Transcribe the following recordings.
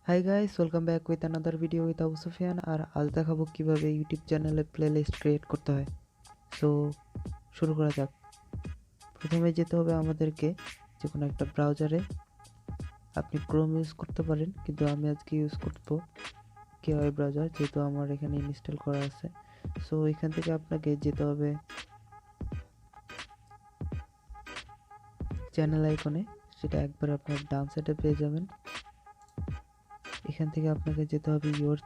High guys, welcome back with another video with Abu Sufiyan. আর আজ দেখাবো কিভাবে ইউটিউব চ্যানেলে প্লেলিস্ট ক্রিয়েট করতে হয়। সো শুরু করা যাক। প্রথমে যেতে হবে আমাদেরকে যে কোনো একটা ব্রাউজারে। আপনি ক্রোম ইউজ করতে পারেন, কিন্তু আমি আজকে ইউজ করব কেওয়াই ব্রাউজার, যেহেতু আমার এখানে ইনস্টল করা আছে। সো এখান থেকে আপনাকে যেতে হবে চ্যানেল আইকনে, সেটা একবার আপনার ডান সাইডে পেয়ে যাবেন। এখান থেকে আপনাকে যেতে হবে ইওর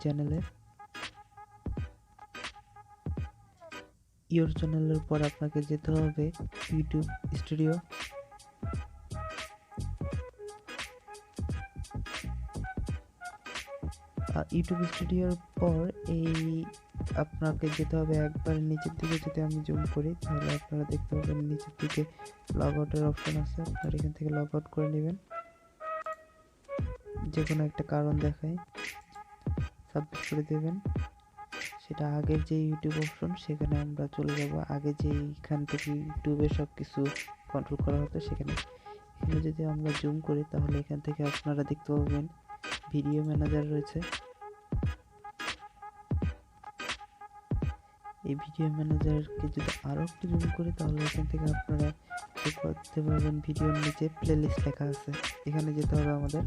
চ্যানেলের পর আপনাকে যেতে হবে ইউটিউব স্টুডিও। ইউটিউব স্টুডিওর পর আপনাকে যেতে হবে একবার নিচের দিকে। যদি আমি জুম করি তাহলে আপনারা দেখতে পাবেন নিচের দিকে লগ আউটের অপশন আছে। আপনারা এখান থেকে লগ আউট করে নেবেন, যে কোনো একটা কারণ দেখায় সাবমিট করে দেবেন। সেটা আগের যে ইউটিউব অপশন সেখানে আমরা চলে যাব। আগে যে এখান থেকে ইউটিউবের সব কিছু কন্ট্রোল করা হতো সেখানে যদি আমরা জুম করি তাহলে এখান থেকে আপনারা দেখতে পাবেন ভিডিও ম্যানেজার রয়েছে। এই ভিডিও ম্যানেজারকে যদি আরও একটু জুম করি তাহলে এখান থেকে আপনারা দেখতে পাবেন ভিডিওর নিচে প্লেলিস্ট লেখা আছে। এখানে যেতে হবে আমাদের।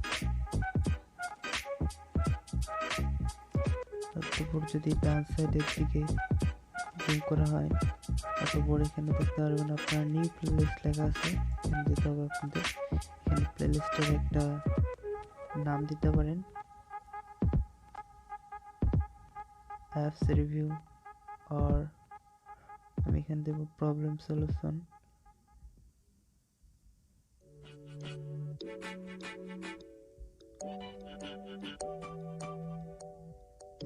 তারপর যদি ডান সাইডের দিকে জুম করা হয় তারপর এখানে দেখতে পারবেন আপনার নিউ প্লেলিস্ট লেখা আছে। এখানে যেতে হবে আপনাদের। এখানে প্লেলিস্টের একটা নাম দিতে পারেন, অ্যাপস রিভিউ, আর আমি এখানে দেব প্রবলেম সলিউশন।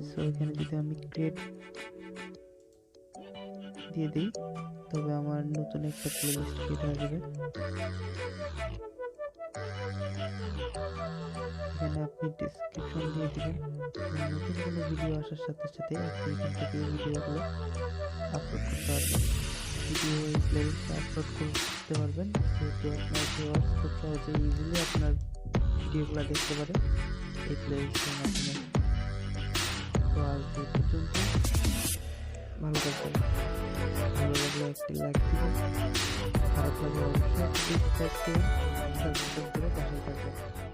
সো এখানে যদি আমি ক্রিয়েট দিয়ে দিই তবে আমার নতুন একটা প্লেলিস্ট ক্রিয়েট হয়ে যাবে। এখানে আপনি ডেসক্রিপশন দিয়ে দিবেন। নতুন কোনো ভিডিও আসার সাথে সাথে আপনি এখান থেকে ভিডিওগুলো আপলোড করতে পারবেন। ভিডিও এই প্লেলিস্টে আপলোড করতে পারবেন, যেহেতু আপনার ভিউয়ার্স খুব সহজে ইজিলি আপনার ভিডিওগুলো দেখতে পারে এই প্লেলিস্টের মাধ্যমে। তো আজ এই পর্যন্ত, ভালো থাকবেন। ভালো লাগলে একটি লাইক দিবেন, খারাপ লাগলে অবশ্যই সাবস্ক্রাইব করে পাশে থাকবেন।